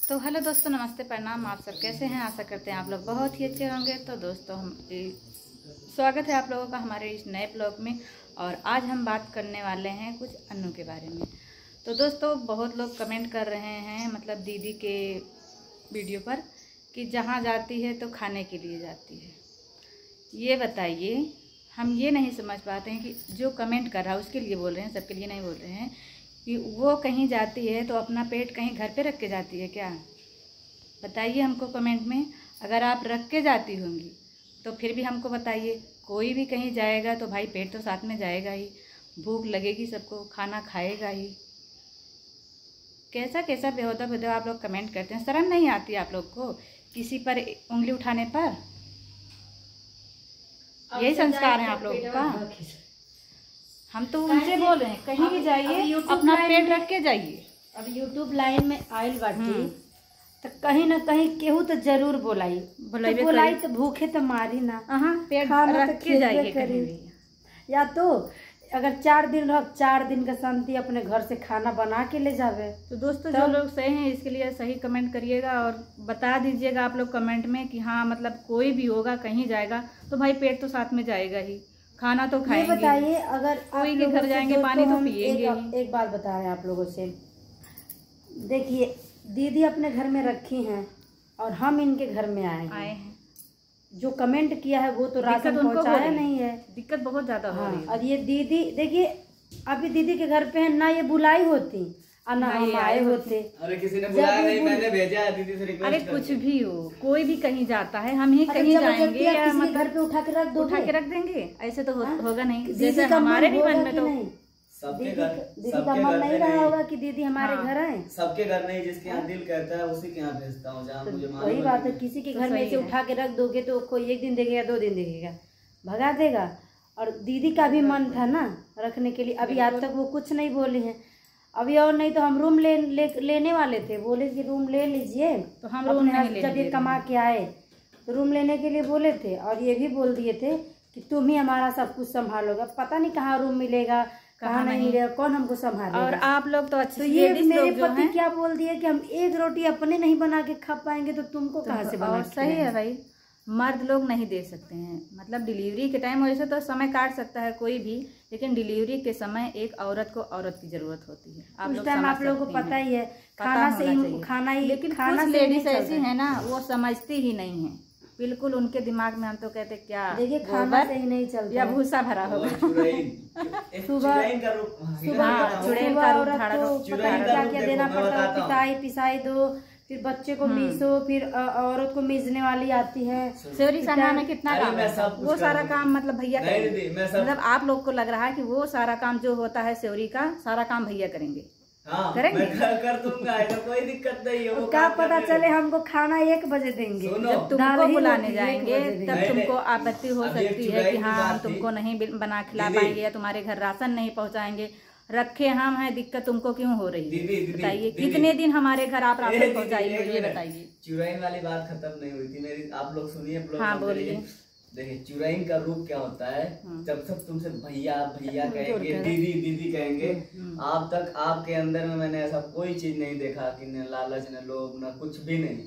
तो हेलो दोस्तों, नमस्ते, प्रणाम। आप सब कैसे हैं? आशा करते हैं आप लोग बहुत ही अच्छे होंगे। तो दोस्तों, स्वागत है आप लोगों का हमारे इस नए ब्लॉग में। और आज हम बात करने वाले हैं कुछ अन्नू के बारे में। तो दोस्तों, बहुत लोग कमेंट कर रहे हैं मतलब दीदी के वीडियो पर कि जहाँ जाती है तो खाने के लिए जाती है। ये बताइए, हम ये नहीं समझ पाते हैं कि जो कमेंट कर रहा है उसके लिए बोल रहे हैं, सबके लिए नहीं बोल रहे हैं कि वो कहीं जाती है तो अपना पेट कहीं घर पे रख के जाती है क्या? बताइए हमको कमेंट में। अगर आप रख के जाती होंगी तो फिर भी हमको बताइए। कोई भी कहीं जाएगा तो भाई पेट तो साथ में जाएगा ही, भूख लगेगी, सबको खाना खाएगा ही। कैसा कैसा बेहुदा बेहुदा आप लोग कमेंट करते हैं। शर्म नहीं आती आप लोग को किसी पर उंगली उठाने पर? यही संस्कार है आप लोगों का। हम तो उनसे बोल रहे हैं कहीं भी जाइए अपना पेट रख के जाइए। अब यूट्यूब लाइन में आयल बाटी तो कहीं ना कहीं केहू तो जरूर बोलाई तो भूखे तो मारी ना। पेट रख के जाइए कहीं भी। या तो अगर 4 दिन रह 4 दिन का शांति अपने घर से खाना बना के ले जावे। तो दोस्तों, जो लोग सही हैं इसके लिए सही कमेंट करिएगा और बता दीजिएगा आप लोग कमेंट में कि हाँ, मतलब कोई भी होगा कहीं जाएगा तो भाई पेट तो साथ में जाएगा ही, खाना तो खाएंगे। ये बताइए, अगर कोई के घर जाएंगे पानी तो पिएंगे। एक बात बता रहे हैं आप लोगों से। देखिए, दीदी अपने घर में रखी हैं और हम इनके घर में आए हैं। जो कमेंट किया है वो तो राशन पहुंचाया नहीं है। दिक्कत बहुत ज्यादा हो रही है। और ये दीदी देखिए, अभी दीदी के घर पे है ना, ये बुलाई होती और ना हम आए होते। अरे किसी ने बुलाया नहीं, मैंने भेजा है दीदी से रिक्वेस्ट। अरे कुछ भी हो, कोई भी कहीं जाता है, हम ही कहीं जाएंगे या मतलब घर पे उठा के रख देंगे? ऐसे तो होगा नहीं। जैसे हमारे भी मन में तो सबके घर, दीदी का मन नहीं रहा होगा कि दीदी हमारे घर आए। सबके घर नहीं, जिसके यहाँ दिल कहता है उसी के यहाँ भेजता हूँ, जहाँ मुझे मालूम है। वही बात है, किसी के घर में ऐसे उठा के रख दोगे तो कोई 1 दिन देखेगा, 2 दिन देखेगा, भगा देगा। और दीदी का भी मन था ना रखने के लिए। अभी आज तक वो कुछ नहीं बोली है। अभी और नहीं तो हम रूम लेने वाले थे, बोले कि रूम ले लीजिए। तो हम रूम जब ये कमा के आए तो रूम लेने के लिए बोले थे और ये भी बोल दिए थे कि तुम ही हमारा सब कुछ संभालोगे। पता नहीं कहाँ रूम मिलेगा, कहाँ नहीं मिलेगा, कौन हमको संभालेगा। और आप लोग तो अच्छे, तो ये मेरे पति क्या बोल दिए कि हम 1 रोटी अपने नहीं बना के खा पाएंगे तो तुमको कहाँ से बना? सही है भाई, मर्द लोग नहीं दे सकते हैं। मतलब डिलीवरी के टाइम वैसे तो समय काट सकता है कोई भी, लेकिन डिलीवरी के समय एक औरत को औरत की जरूरत होती है। उस टाइम आप लोगों को पता ही है, खाना ही। लेकिन कुछ लेडीज ऐसी है ना, वो समझती ही नहीं है बिल्कुल। उनके दिमाग में हम तो कहते क्या, देखिए खाना से ही नहीं चलता या भूसा भरा होगा। क्या देना पड़ता है, पिटाई पिसाई दो, फिर बच्चे को मीसो, फिर औरत को मीजने वाली आती है। सेवरी साना में कितना काम है, वो सारा काम मतलब भैया करेंगे। मतलब आप लोग को लग रहा है कि वो सारा काम जो होता है सेवरी का सारा काम भैया करेंगे। हाँ, करेंगे, मैं कर दूंगा, ऐसा कोई दिक्कत नहीं है। वो क्या पता चले हमको खाना 1 बजे देंगे, जब तुमको बुलाने जाएंगे तब तुमको आपत्ति हो सकती है कि हाँ, हम तुमको नहीं बना खिला पाएंगे या तुम्हारे घर राशन नहीं पहुँचाएंगे। रखे हम हैं, दिक्कत तुमको क्यों हो रही है? बताइए, कितने दिन हमारे घर आप राशन पहुँचाइए, ये बताइए। चुराइन वाली बात खत्म नहीं हुई थी मेरी, आप लोग सुनिए। हाँ बोलिए। देखिए, चुराइन का रूप क्या होता है। जब सब तुमसे भैया भैया कहेंगे, दीदी दीदी कहेंगे, आप तक आपके अंदर में मैंने ऐसा कोई चीज नहीं देखा कि न लालच, न लोभ, न कुछ भी नहीं।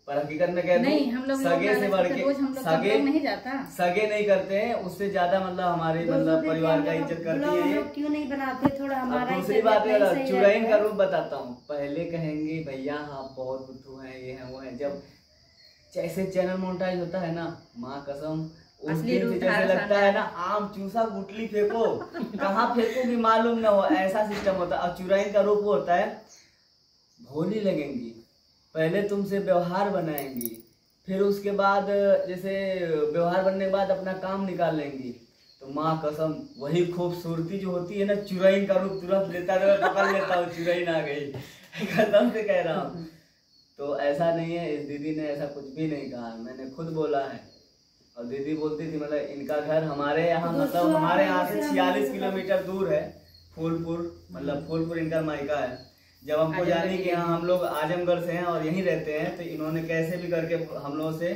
पर हकीकत में कहते हैं सगे से बढ़ के सगे नहीं करते हैं, उससे ज्यादा मतलब हमारे मतलब परिवार का इज्जत करती है। क्यों नहीं बनाते थोड़ा हमारा? दूसरी बात है, चुराइन का रूप बताता हूँ। पहले कहेंगे भैया हाँ बहुत बुद्धू है, ये है वो है। जब जैसे चैनल मोनेटाइज होता है ना, माँ कसम उस दिन से जैसे लगता है ना आम चूसा गुटली फेंको, कहाँ फेंको भी मालूम ना हो, ऐसा सिस्टम होता है। अब चुराइन का रूप होता है, भोली लगेंगी, पहले तुमसे व्यवहार बनाएंगी, फिर उसके बाद जैसे व्यवहार बनने के बाद अपना काम निकाल लेंगी। तो माँ कसम वही खूबसूरती जो होती है ना, चुराइन का रूप तुरंत लेता है, पकड़ लेता हूँ चुराइन आ गई, कसम से कह रहा हूँ। तो ऐसा नहीं है, इस दीदी ने ऐसा कुछ भी नहीं कहा, मैंने खुद बोला है। और दीदी बोलती थी मतलब इनका घर हमारे यहाँ, मतलब हमारे यहाँ से 46 किलोमीटर दूर है, फूलपुर, मतलब फूलपुर इनका मायका है। जब हमको जाने कि हाँ हम लोग आजमगढ़ से हैं और यहीं रहते हैं, तो इन्होंने कैसे भी करके हम लोगों से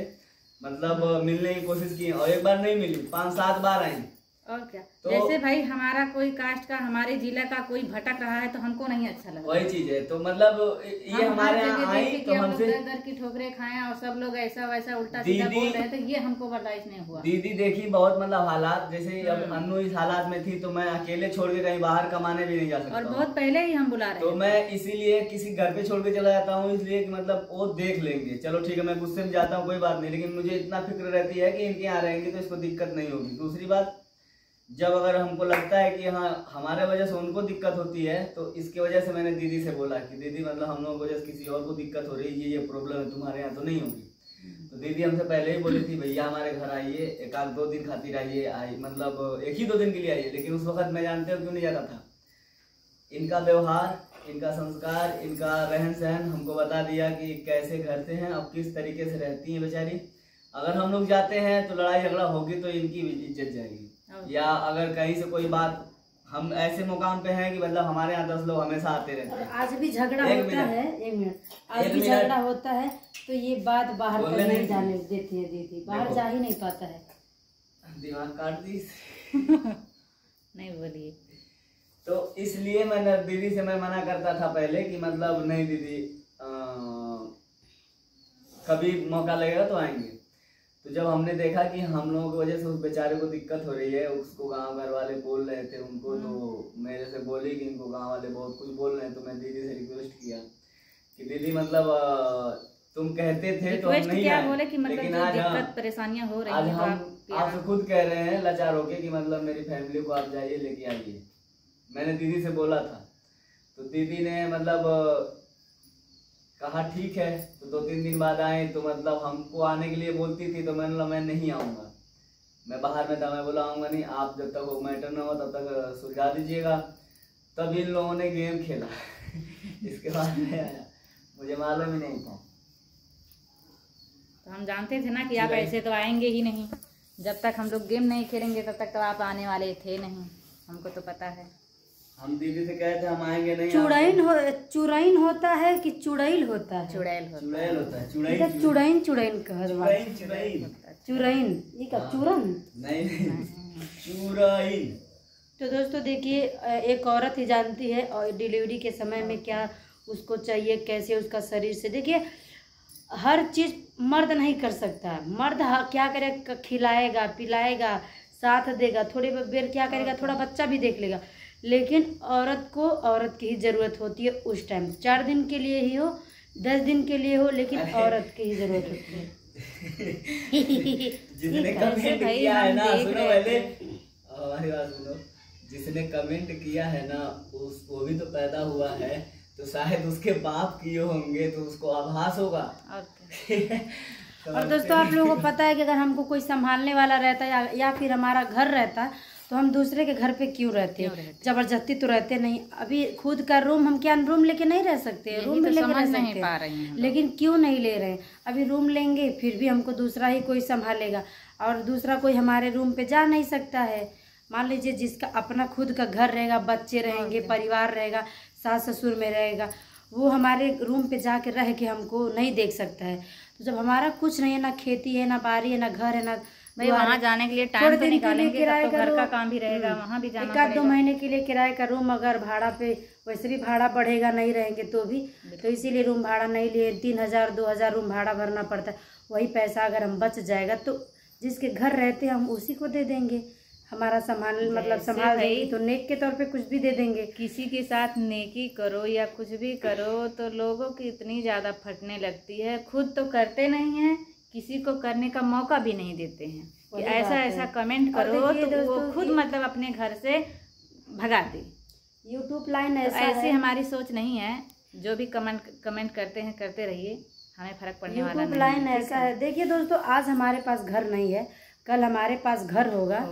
मतलब मिलने की कोशिश की और एक बार नहीं मिली, 5-7 बार आई। और क्या तो जैसे भाई हमारा कोई कास्ट का हमारे जिला का कोई भटक रहा है तो हमको नहीं अच्छा लगता। वही चीज है। तो मतलब ये हमारे यहाँ आई तो हमसे दर की ठोकरे खाएं और सब लोग ऐसा वैसा उल्टा सीधा बोल रहे हैं, तो ये हमको बर्दाश्त नहीं हुआ। दीदी देखी बहुत मतलब हालात, जैसे अब अन्नू इस हालात में थी तो मैं अकेले छोड़ के कहीं बाहर कमाने भी नहीं जा सकता और बहुत पहले ही हम बुला रहे तो मैं इसीलिए किसी घर पे छोड़ के चला जाता हूँ, इसलिए कि मतलब वो देख लेंगे, चलो ठीक है मैं गुस्से में जाता हूँ कोई बात नहीं, लेकिन मुझे इतना फिक्र रहती है कि इनके यहाँ रहेंगे तो इसको दिक्कत नहीं होगी। दूसरी बात, जब अगर हमको लगता है कि हाँ हमारे वजह से उनको दिक्कत होती है तो इसके वजह से मैंने दीदी से बोला कि दीदी मतलब हम लोगों की वजह से किसी और को दिक्कत हो रही है, ये प्रॉब्लम है, तुम्हारे यहाँ तो नहीं होगी। तो दीदी हमसे पहले ही बोली थी भैया हमारे घर आइए, एक आध 2 दिन खातिर आइए, आई मतलब 1 ही 2 दिन के लिए आइए। लेकिन उस वक्त मैं जानते हो क्यों नहीं जाता था, इनका व्यवहार, इनका संस्कार, इनका रहन सहन हमको बता दिया कि कैसे घर से हैं, अब किस तरीके से रहती हैं बेचारी। अगर हम लोग जाते हैं तो लड़ाई झगड़ा होगी तो इनकी इज्जत जाएगी, या अगर कहीं से कोई बात, हम ऐसे मुकाम पे हैं कि मतलब हमारे यहाँ 10 लोग हमेशा आते रहते हैं। आज भी झगड़ा होता है, 1 मिनट, आज भी झगड़ा होता है तो ये बात बाहर तक नहीं जाने देती है दीदी, बाहर जा ही नहीं पाता है। दिमाग काट दी नहीं बोलिए। तो इसलिए मैंने दीदी से मैं मना करता था पहले कि मतलब नहीं दीदी कभी मौका लगेगा तो आएंगे। तो जब हमने देखा कि हम लोगों की वजह से उस बेचारे को दिक्कत हो रही है, उसको गांव घर वाले बोल रहे थे उनको, तो मेरे से बोली कि इनको गांव वाले बहुत कुछ बोल रहे हैं, तो मैं दीदी से रिक्वेस्ट किया कि दीदी मतलब तुम कहते थे तो हम नहीं आए, बोले कि मतलब लेकिन जो आज दिक्कत परेशानियां हो रही आज हैं हम आपसे खुद कह रहे हैं लाचार होके कि मतलब मेरी फैमिली को आप जाइए लेके आइए। मैंने दीदी से बोला था तो दीदी ने मतलब कहा ठीक है। तो 2-3 दिन बाद आए तो मतलब हमको आने के लिए बोलती थी तो मैंने बोला मैं नहीं आऊँगा, मैं बाहर में था, मैं बोला आऊँगा नहीं, आप जब तक वो मैटर ना हो तब तक सुलझा दीजिएगा। तब इन लोगों ने गेम खेला इसके बाद में आया, मुझे मालूम ही नहीं था। तो हम जानते थे ना कि आप ऐसे तो आएंगे ही नहीं, जब तक हम लोग गेम नहीं खेलेंगे तब तक तो आप आने वाले थे नहीं, हमको तो पता है। हम दीदी से कहे थे हम आएंगे नहीं। चुड़ैन होता है कि चुड़ैल होता है? चुड़ैल होता है। चुड़ैन ये का चूरन नहीं चुड़ैन। तो दोस्तों देखिए, एक औरत ही जानती है और डिलीवरी के समय में क्या उसको चाहिए, कैसे उसका शरीर से, देखिए हर चीज़ मर्द नहीं कर सकता है। मर्द क्या करेगा, खिलाएगा पिलाएगा साथ देगा, थोड़ी देर क्या करेगा, थोड़ा बच्चा भी देख लेगा, लेकिन औरत को औरत की ही ज़रूरत होती है उस टाइम, 4 दिन के लिए ही हो 10 दिन के लिए हो, लेकिन औरत की ही ज़रूरत होती है। जिसने कमेंट किया है ना, सुनो पहले हमारी बात सुनो, जिसने कमेंट किया है ना वो भी तो पैदा हुआ है, तो शायद उसके बाप किए होंगे तो उसको आभास होगा। और दोस्तों आप लोगों को पता है कि अगर हमको कोई संभालने वाला रहता है या फिर हमारा घर रहता है तो हम दूसरे के घर पे क्यों रहते हैं? जबरदस्ती तो रहते नहीं। अभी खुद का रूम हम क्या रूम लेके नहीं रह सकते, रूम में लेके रह सकते हैं, लेकिन क्यों नहीं ले रहे हैं? अभी रूम लेंगे फिर भी हमको दूसरा ही कोई संभालेगा और दूसरा कोई हमारे रूम पे जा नहीं सकता है। मान लीजिए जिसका अपना खुद का घर रहेगा, बच्चे रहेंगे, परिवार रहेगा, सास ससुर में रहेगा, वो हमारे रूम पे जाके रह के हमको नहीं देख सकता है। तो जब हमारा कुछ नहीं है, ना खेती है, ना बारी है, ना घर है, ना भाई वहाँ जाने के लिए टाइम तो निकालेंगे, किराए का घर का काम भी रहेगा, वहाँ भी जाना पड़ेगा। 1-2 महीने के लिए किराए का रूम, अगर भाड़ा पे वैसे भी भाड़ा बढ़ेगा, नहीं रहेंगे तो भी, तो इसीलिए रूम भाड़ा नहीं लिए, 3000-2000 रूम भाड़ा भरना पड़ता है। वही पैसा अगर हम बच जाएगा तो जिसके घर रहते हैं हम उसी को दे देंगे, हमारा संभाल देंगे तो नेक के तौर पे कुछ भी दे देंगे। किसी के साथ नेकी करो या कुछ भी करो तो लोगों की इतनी ज़्यादा फटने लगती है, खुद तो करते नहीं हैं, किसी को करने का मौका भी नहीं देते हैं कि ऐसा कमेंट करो तो वो खुद मतलब अपने घर से भगा दे। यूट्यूब लाइन ऐसे हमारी सोच नहीं है, जो भी कमेंट करते हैं करते रहिए, हमें फर्क पड़ने वाला नहीं। यूट्यूब लाइन ऐसा है। देखिए दोस्तों, आज हमारे पास घर नहीं है, कल हमारे पास घर होगा।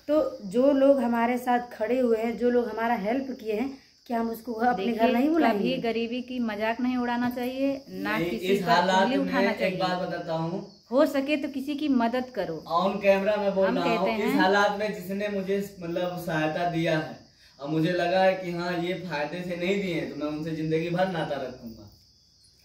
तो जो लोग हमारे साथ खड़े हुए हैं, जो लोग हमारा हेल्प किए हैं, क्या हम उसको अपने घर नहीं बुलाएंगे? कभी गरीबी की मजाक नहीं उड़ाना चाहिए, ना किसी इस हालात में उठाना चाहिए। एक बात बताता हूँ, हो सके तो किसी की मदद करो। ऑन कैमरा में बोल रहा हूँ, इस हालात में जिसने मुझे मतलब सहायता दिया है और मुझे लगा है कि हाँ ये फायदे से नहीं दिए तो मैं उनसे जिंदगी भर नाता रखूंगा।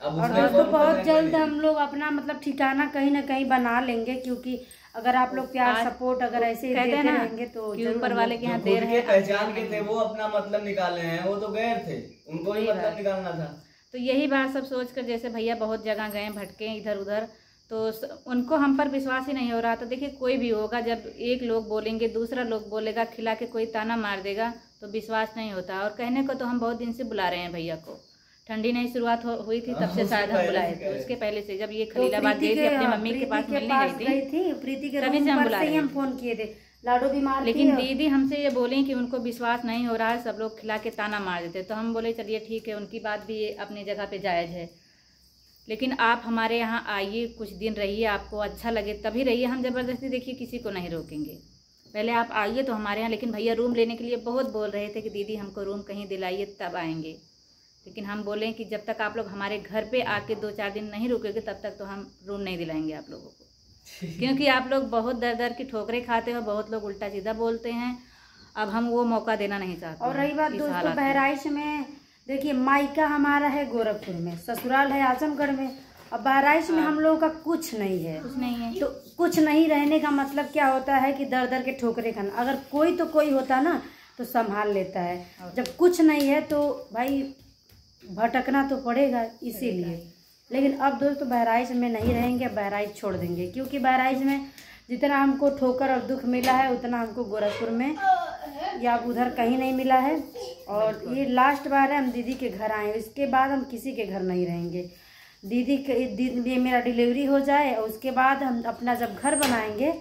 अब और उसमें दोस्तों कौन बहुत कमेंट जल्द करेगा? हम लोग अपना मतलब ठिकाना कहीं ना कहीं बना लेंगे, क्योंकि अगर आप लोग प्यार सपोर्ट अगर ऐसे ही कहते देते हैं ना रहेंगे तो कि जरूर ऊपर हम वाले लोग- के यहाँ जो देर खुद है के पहचान के थे वो अपना मतलब निकाले हैं, वो तो गैर थे, उनको ही सही मतलब बात। निकालना था। तो यही बात सब सोचकर, जैसे भैया बहुत जगह गए भटके इधर उधर, तो उनको हम पर विश्वास ही नहीं हो रहा। तो देखिए कोई भी होगा, जब एक लोग बोलेंगे दूसरा लोग बोलेगा, खिला के कोई ताना मार देगा तो विश्वास नहीं होता। और कहने को तो हम बहुत दिन से बुला रहे हैं भैया को, ठंडी नहीं शुरुआत हुई थी तब से उसके शायद हम पहले बुलाए से थे, उसके पहले से जब ये तो खलीलाबाद प्रीति गई थी के- अपनी हाँ, मम्मी के प्रीति पास के मिलने पास गई गई थी, थी प्रीति के तभी से रूम हम पर बुला से ही रहे हम थे। फोन किए थे, लाडो बीमार थी। लेकिन दीदी हमसे ये बोली कि उनको विश्वास नहीं हो रहा है, सब लोग खिला के ताना मार देते। तो हम बोले चलिए ठीक है, उनकी बात भी अपनी जगह पे जायज़ है, लेकिन आप हमारे यहाँ आइए, कुछ दिन रहिए, आपको अच्छा लगे तभी रहिए। हम ज़बरदस्ती देखिए किसी को नहीं रोकेंगे, पहले आप आइए तो हमारे यहाँ। लेकिन भैया रूम लेने के लिए बहुत बोल रहे थे कि दीदी हमको रूम कहीं दिलाइए तब आएंगे, लेकिन हम बोलें कि जब तक आप लोग हमारे घर पे आके 2-4 दिन नहीं रुकेंगे तब तक तो हम रूम नहीं दिलाएंगे आप लोगों को, क्योंकि आप लोग बहुत दर दर की ठोकरें खाते हो, बहुत लोग उल्टा सीधा बोलते हैं। अब हम वो मौका देना नहीं चाहते। और रही बात इस दोस्तों हालात में। बहराइच में, देखिए मायका हमारा है गोरखपुर में, ससुराल है आजमगढ़ में, अब बहराइच में हम लोगों का कुछ नहीं है। कुछ नहीं है तो कुछ नहीं रहने का मतलब क्या होता है कि दर दर के ठोकरे खाना। अगर कोई तो कोई होता ना तो संभाल लेता है, जब कुछ नहीं है तो भाई भटकना तो पड़ेगा इसीलिए। लेकिन अब दोस्तों बहराइच में नहीं रहेंगे, बहराइच छोड़ देंगे, क्योंकि बहराइच में जितना हमको ठोकर और दुख मिला है उतना हमको गोरखपुर में या उधर कहीं नहीं मिला है। और ये लास्ट बार है हम दीदी के घर आए, इसके बाद हम किसी के घर नहीं रहेंगे। दीदी मेरा डिलीवरी हो जाए और उसके बाद हम अपना जब घर बनाएंगे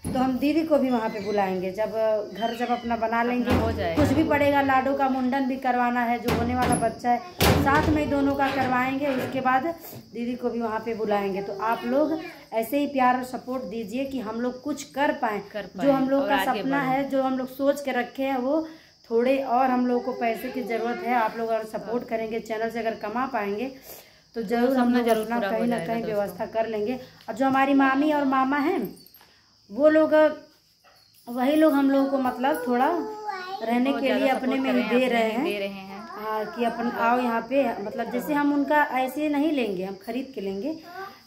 तो हम दीदी को भी वहाँ पे बुलाएंगे। जब घर जब अपना बना लेंगे हो जाएगा, कुछ भी पड़ेगा, लाडो का मुंडन भी करवाना है, जो होने वाला बच्चा है, साथ में ही दोनों का करवाएंगे। उसके बाद दीदी को भी वहाँ पे बुलाएंगे। तो आप लोग ऐसे ही प्यार और सपोर्ट दीजिए कि हम लोग कुछ कर पाएँ। जो हम लोग का सपना है, जो हम लोग सोच के रखे हैं, वो थोड़े और हम लोग को पैसे की ज़रूरत है। आप लोग अगर सपोर्ट करेंगे, चैनल से अगर कमा पाएंगे तो जरूर हम लोग अपना कहीं ना कहीं व्यवस्था कर लेंगे। और जो हमारी मामी और मामा हैं वो लोग, वही लोग हम लोगों को मतलब थोड़ा रहने के लिए अपने में ही दे रहे हैं। हाँ कि अपन आओ यहाँ पे, मतलब जैसे हम उनका ऐसे नहीं लेंगे, हम खरीद के लेंगे।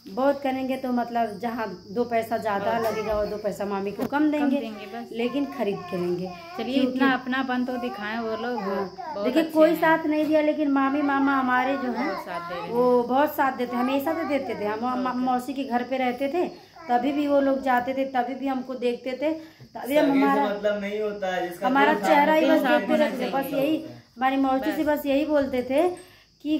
बहुत करेंगे तो मतलब जहाँ 2 पैसा ज़्यादा लगेगा और 2 पैसा मामी को कम देंगे बस। लेकिन खरीद के लेंगे। चलिए इतना अपनापन तो दिखाएं वो लोग। बहुत देखिए कोई साथ नहीं दिया, लेकिन मामी मामा हमारे जो हैं साथ दे रहे हैं। वो बहुत साथ देते, हमेशा से देते थे। हम मौसी के घर पे रहते थे तभी भी वो लोग जाते थे, तभी भी हमको देखते थे, तभी हम हमारा मतलब नहीं होता है, जिसका हमारा दिल साफ चेहरा ही होता बस है, देखते रहते थे। बस यही हमारी मौसी से बस यही बोलते थे कि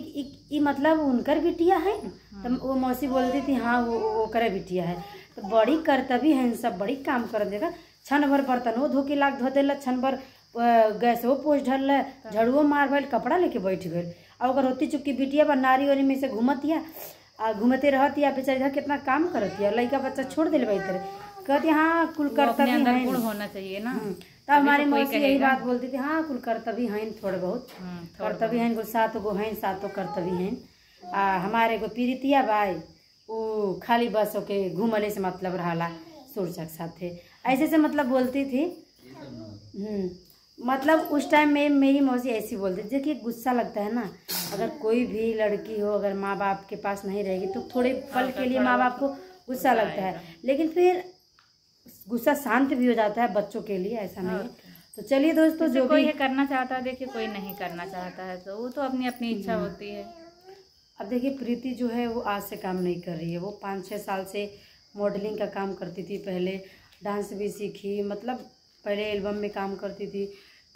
ई मतलब उनकर बिटिया है। तो वो मौसी बोलती थी हाँ वो करे बिटिया है। तो बड़ी कर्तव्य है, इन सब बड़ी काम कर देगा। क्षण भर बर्तनों धो के लाग धो देला, क्षण भर गैसो पोछ ढल, झड़ुओ मार भल, कपड़ा लेके बैठ गए। और अगर होती चुकी बिटिया बा नारी वारी में से घूमतिया घूमते रहती है बेचारी, कितना काम करती है, लड़का बच्चा छोड़ दिल भाई तेरे कहती हाँ कुल कर्तव्य है, गुण होना चाहिए ना। तब हमारी मौसी यही बात बोलती थी हाँ कुल कर्तव्य हैं, थोड़े बहुत कर्तव्य हैं, कुल 7 गो हैं, 7 कर्तव्य हैं। हमारे को पीरितिया भाई वो खाली बस ओके घूमले से मतलब रहा सुरचक साथे ऐसे से मतलब बोलती थी। मतलब उस टाइम में मेरी मौसी ऐसी बोलती थी। देखिए गुस्सा लगता है ना, अगर कोई भी लड़की हो अगर माँ बाप के पास नहीं रहेगी तो थोड़े पल के लिए माँ बाप को गुस्सा लगता है, लेकिन फिर गुस्सा शांत भी हो जाता है बच्चों के लिए, ऐसा नहीं है। तो चलिए दोस्तों, जो कोई भी करना चाहता है देखिए, कोई नहीं करना चाहता है तो वो तो अपनी अपनी इच्छा होती है। अब देखिए प्रीति जो है वो आज से काम नहीं कर रही है, वो 5-6 साल से मॉडलिंग का काम करती थी, पहले डांस भी सीखी, मतलब पहले एल्बम में काम करती थी,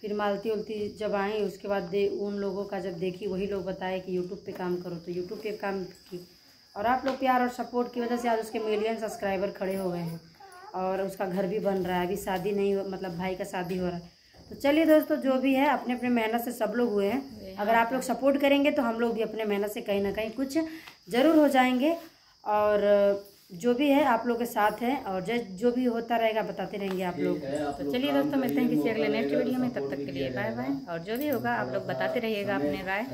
फिर मालती उलती जब आई उसके बाद उन लोगों का जब देखी वही लोग बताए कि यूट्यूब पे काम करो, तो यूट्यूब पे काम की। और आप लोग प्यार और सपोर्ट की वजह से आज उसके मिलियन सब्सक्राइबर खड़े हो गए हैं और उसका घर भी बन रहा है, अभी शादी नहीं मतलब भाई का शादी हो रहा है। तो चलिए दोस्तों, जो भी है अपने अपने मेहनत से सब लोग हुए हैं, अगर आप लोग सपोर्ट करेंगे तो हम लोग भी अपने मेहनत से कहीं ना कहीं कुछ ज़रूर हो जाएंगे। और जो भी है आप लोग के साथ है और जो भी होता रहेगा बताते रहेंगे आप लोग। तो चलिए दोस्तों, मिलते हैं किसी अगले नेक्स्ट वीडियो में, तब तक के लिए बाय बाय। और जो भी होगा आप लोग बताते रहिएगा अपने राय।